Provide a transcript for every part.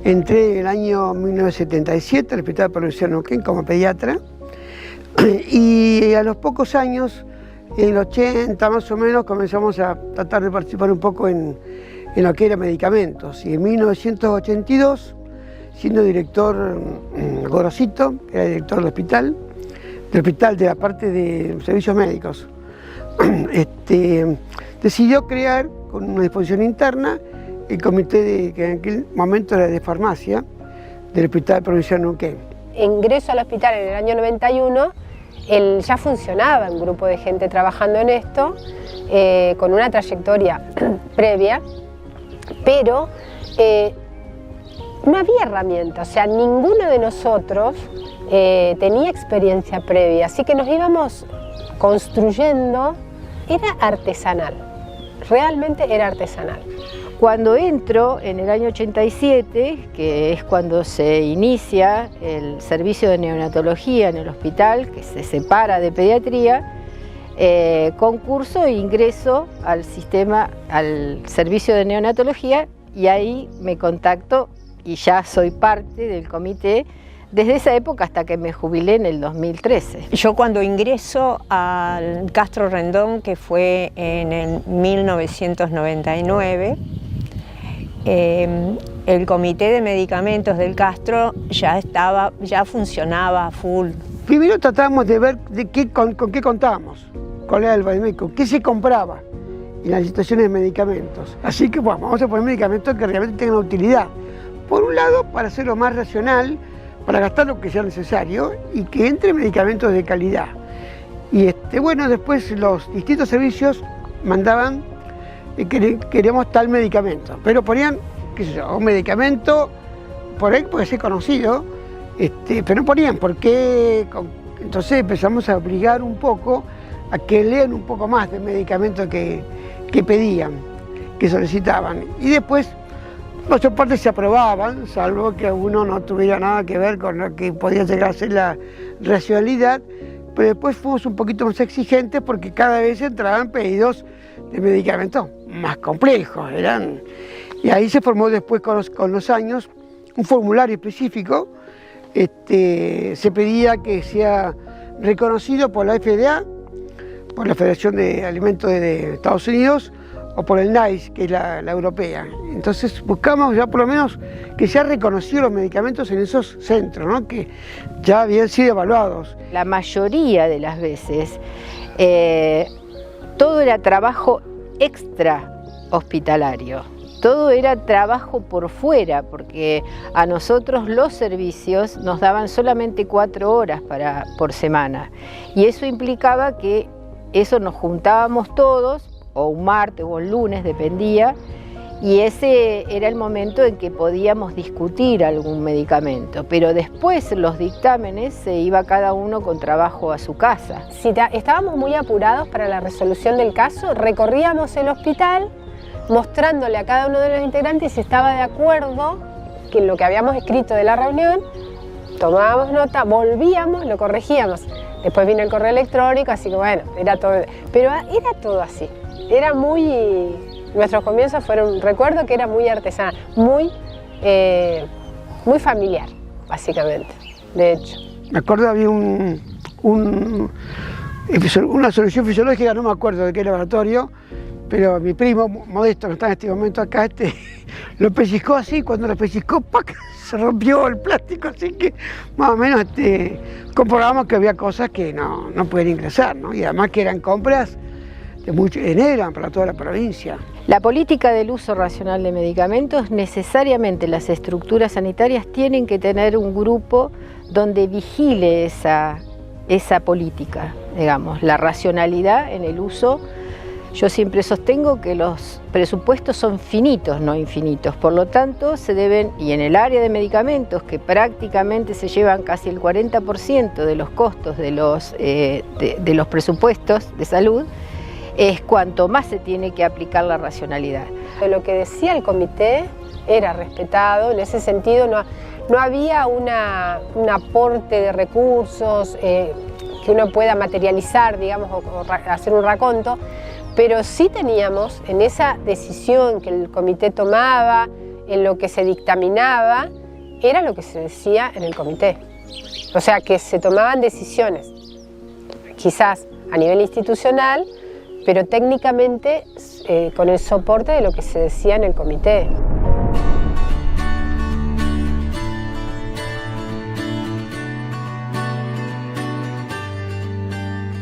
Entré en el año 1977 al Hospital Provincial Neuquén como pediatra y a los pocos años, en el 80 más o menos, comenzamos a tratar de participar un poco en lo que era medicamentos. Y en 1982, siendo director Gorosito, que era director del hospital de la parte de servicios médicos, decidió crear, con una disposición interna, el comité que en aquel momento era de farmacia del Hospital Provincial Neuquén. Ingreso al hospital en el año 91, ya funcionaba un grupo de gente trabajando en esto, con una trayectoria previa, pero no había herramientas, o sea, ninguno de nosotros tenía experiencia previa, así que nos íbamos construyendo, era artesanal, realmente era artesanal. Cuando entro en el año 87, que es cuando se inicia el servicio de neonatología en el hospital, que se separa de pediatría, concurso e ingreso al servicio de neonatología, y ahí me contacto y ya soy parte del comité desde esa época hasta que me jubilé en el 2013. Yo cuando ingreso al Castro Rendón, que fue en el 1999, el comité de medicamentos del Castro ya funcionaba a full. Primero tratamos de ver con qué contábamos, cuál era el vaimédico, qué se compraba en las licitaciones de medicamentos. Así que bueno, vamos a poner medicamentos que realmente tengan utilidad. Por un lado, para hacerlo más racional, para gastar lo que sea necesario y que entre medicamentos de calidad. Y bueno, después los distintos servicios mandaban queremos tal medicamento, pero ponían, qué sé yo, un medicamento por ahí puede ser conocido, pero no ponían por qué. Entonces empezamos a obligar un poco a que lean un poco más del medicamento que pedían, que solicitaban. Y después, la mayor parte se aprobaban, salvo que uno no tuviera nada que ver con lo que podía llegar a ser la racionalidad, pero después fuimos un poquito más exigentes porque cada vez entraban pedidos de medicamentos más complejos. Y ahí se formó después con los años un formulario específico. Se pedía que sea reconocido por la FDA, por la Federación de Alimentos de Estados Unidos, o por el NICE, que es la europea. Entonces buscamos ya por lo menos que sea reconocido los medicamentos en esos centros, ¿no? Que ya habían sido evaluados. La mayoría de las veces todo era trabajo extra hospitalario, todo era trabajo por fuera, porque a nosotros los servicios nos daban solamente 4 horas por semana, y eso implicaba que nos juntábamos todos, o un martes o un lunes, dependía, y ese era el momento en que podíamos discutir algún medicamento, pero después los dictámenes se iba cada uno con trabajo a su casa. Si estábamos muy apurados para la resolución del caso, recorríamos el hospital mostrándole a cada uno de los integrantes si estaba de acuerdo con lo que habíamos escrito de la reunión, tomábamos nota, volvíamos, lo corregíamos. Después vino el correo electrónico, así que bueno, era todo, pero era todo así. Era muy, nuestros comienzos fueron, recuerdo que era muy artesanal, muy familiar, básicamente, de hecho. Me acuerdo había una solución fisiológica, no me acuerdo de qué laboratorio, pero mi primo, Modesto, que está en este momento acá, lo pellizcó así, cuando lo pellizcó, ¡pac!, se rompió el plástico, así que más o menos comprobamos que había cosas que no podían ingresar, ¿no? Y además que eran compras eran para toda la provincia. La política del uso racional de medicamentos, necesariamente las estructuras sanitarias tienen que tener un grupo donde vigile esa política, digamos, la racionalidad en el uso. Yo siempre sostengo que los presupuestos son finitos, no infinitos, por lo tanto se deben, y en el área de medicamentos, que prácticamente se llevan casi el 40% de los costos de los presupuestos de salud, es cuanto más se tiene que aplicar la racionalidad. Lo que decía el comité era respetado, en ese sentido no había un aporte de recursos que uno pueda materializar, digamos, o hacer un raconto, pero sí teníamos en esa decisión que el comité tomaba, en lo que se dictaminaba era lo que se decía en el comité. O sea, que se tomaban decisiones, quizás a nivel institucional, pero técnicamente con el soporte de lo que se decía en el comité.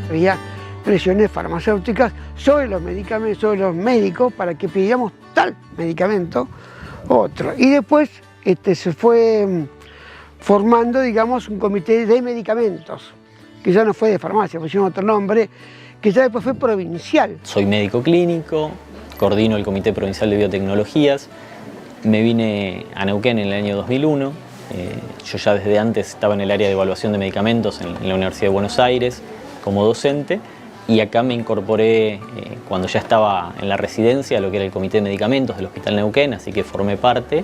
Había presiones farmacéuticas sobre los medicamentos, sobre los médicos, para que pidiéramos tal medicamento, otro. Y después se fue formando, digamos, un comité de medicamentos, que ya no fue de farmacia, pusieron otro nombre, que ya después fue provincial. Soy médico clínico, coordino el Comité Provincial de Biotecnologías. Me vine a Neuquén en el año 2001. Yo ya desde antes estaba en el área de evaluación de medicamentos en la Universidad de Buenos Aires como docente, y acá me incorporé cuando ya estaba en la residencia a lo que era el Comité de Medicamentos del Hospital Neuquén, así que formé parte.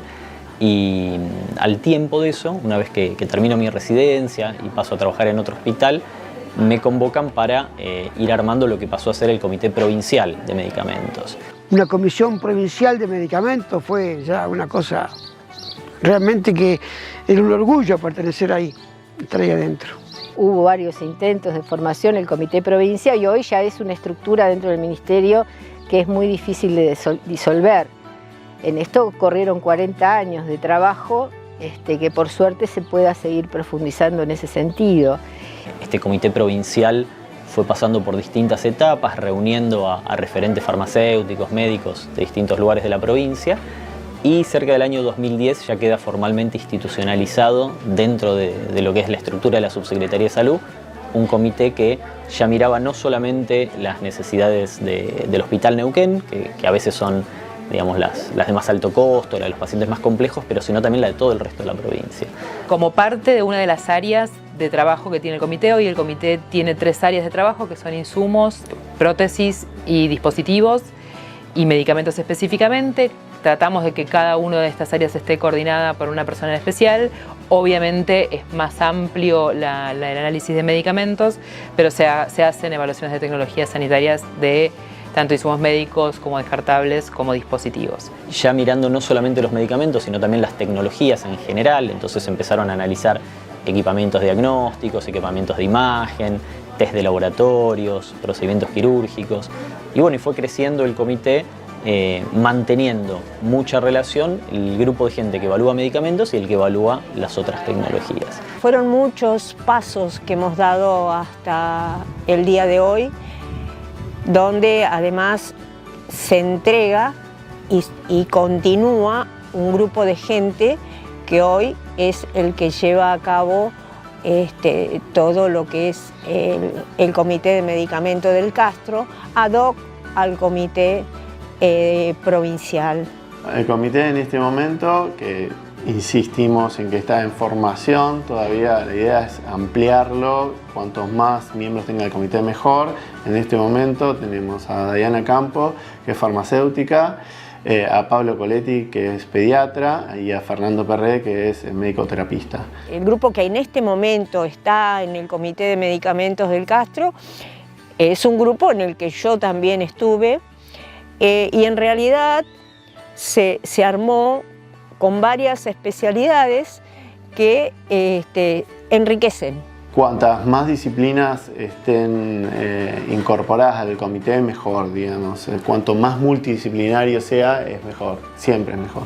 Y al tiempo de eso, una vez que termino mi residencia y paso a trabajar en otro hospital, me convocan para ir armando lo que pasó a ser el Comité Provincial de Medicamentos. Una comisión provincial de medicamentos fue ya una cosa realmente que era un orgullo pertenecer ahí, estar ahí adentro. Hubo varios intentos de formación el Comité Provincial y hoy ya es una estructura dentro del Ministerio que es muy difícil de disolver. En esto corrieron 40 años de trabajo que por suerte se pueda seguir profundizando en ese sentido. Este comité provincial fue pasando por distintas etapas, reuniendo a referentes farmacéuticos, médicos de distintos lugares de la provincia, y cerca del año 2010 ya queda formalmente institucionalizado dentro de lo que es la estructura de la Subsecretaría de Salud, un comité que ya miraba no solamente las necesidades del Hospital Neuquén, que a veces son, digamos, las de más alto costo, la de los pacientes más complejos, pero sino también la de todo el resto de la provincia. Como parte de una de las áreas de trabajo que tiene el comité, hoy el comité tiene 3 áreas de trabajo que son insumos, prótesis y dispositivos y medicamentos específicamente. Tratamos de que cada una de estas áreas esté coordinada por una persona en especial. Obviamente es más amplio el análisis de medicamentos, pero se hacen evaluaciones de tecnologías sanitarias de tanto insumos médicos como descartables como dispositivos. Ya mirando no solamente los medicamentos, sino también las tecnologías en general, entonces empezaron a analizar equipamientos diagnósticos, equipamientos de imagen, test de laboratorios, procedimientos quirúrgicos, y bueno, y fue creciendo el comité, manteniendo mucha relación el grupo de gente que evalúa medicamentos y el que evalúa las otras tecnologías. Fueron muchos pasos que hemos dado hasta el día de hoy, donde además se entrega y continúa un grupo de gente que hoy es el que lleva a cabo todo lo que es el Comité de Medicamentos del Castro, ad hoc al Comité Provincial. El comité en este momento, que insistimos en que está en formación, todavía la idea es ampliarlo, cuantos más miembros tenga el comité mejor. En este momento tenemos a Diana Campo, que es farmacéutica, a Pablo Coletti, que es pediatra, y a Fernando Perré, que es médico terapista. El grupo que en este momento está en el Comité de Medicamentos del Castro es un grupo en el que yo también estuve, y en realidad se armó con varias especialidades que enriquecen. Cuantas más disciplinas estén incorporadas al comité, mejor, digamos. Cuanto más multidisciplinario sea, es mejor, siempre es mejor.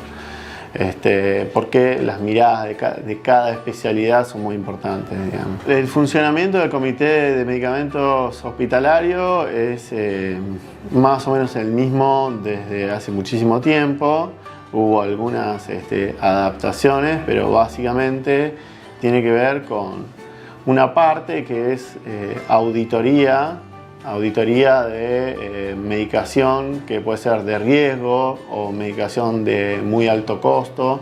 Porque las miradas de cada especialidad son muy importantes, digamos. El funcionamiento del Comité de Medicamentos Hospitalario es más o menos el mismo desde hace muchísimo tiempo. Hubo algunas adaptaciones, pero básicamente tiene que ver con una parte que es auditoría de medicación que puede ser de riesgo o medicación de muy alto costo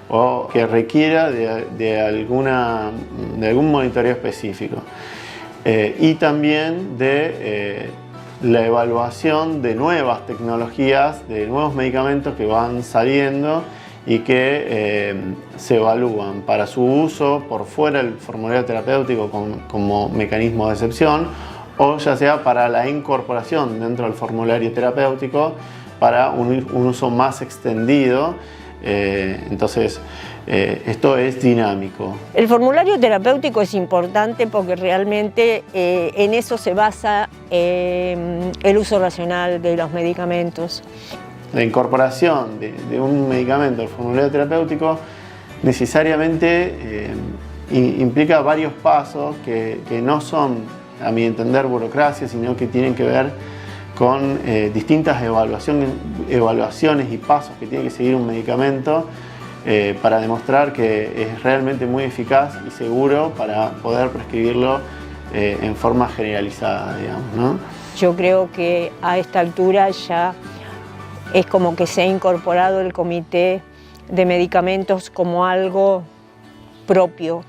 o que requiera de algún monitoreo específico. Y también de la evaluación de nuevas tecnologías, de nuevos medicamentos que van saliendo y que se evalúan para su uso por fuera del formulario terapéutico como mecanismo de excepción, o ya sea para la incorporación dentro del formulario terapéutico para un uso más extendido Entonces, esto es dinámico. El formulario terapéutico es importante porque realmente en eso se basa el uso racional de los medicamentos. La incorporación de un medicamento al formulario terapéutico necesariamente implica varios pasos que no son, a mi entender, burocracia, sino que tienen que ver con distintas evaluaciones y pasos que tiene que seguir un medicamento para demostrar que es realmente muy eficaz y seguro para poder prescribirlo en forma generalizada, digamos, ¿no? Yo creo que a esta altura ya es como que se ha incorporado el comité de medicamentos como algo propio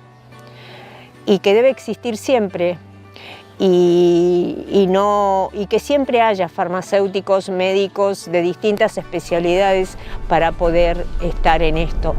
y que debe existir siempre y que siempre haya farmacéuticos, médicos de distintas especialidades para poder estar en esto.